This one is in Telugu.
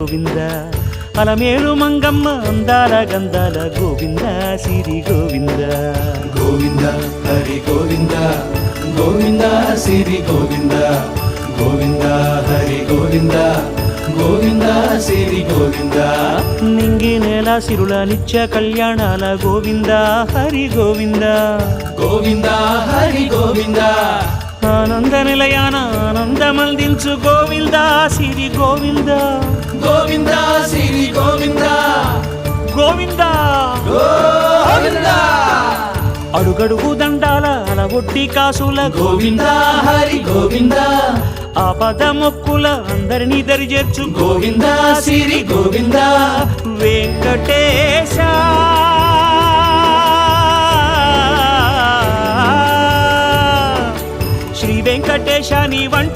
గోవింద అలమేలు మంగమ్మ అందాల గంధాల గోవింద సిరి గోవింద గోవింద హరి గోవింద గోవింద సిరి గోవింద గోవింద హరి గోవింద గోవింద సిరి గోవింద నింగి నేల సిరుల నిత్య కళ్యాణాల గోవింద హరి గోవింద గోవింద హరి గోవింద ఆనంద నిలయాన ఆనందమందించు గోవింద సిరి గోవింద గోవింద సిరి గోవింద గోవింద గోవింద అడుగడుగు దండాల అలవొట్టి కాసుల గోవింద హరి గోవింద ఆపద మొక్కుల అందరినీ దరిచేర్చు గోవింద సిరి గోవింద వెంకటేశ శ్రీ వెంకటేశ నీ వంటి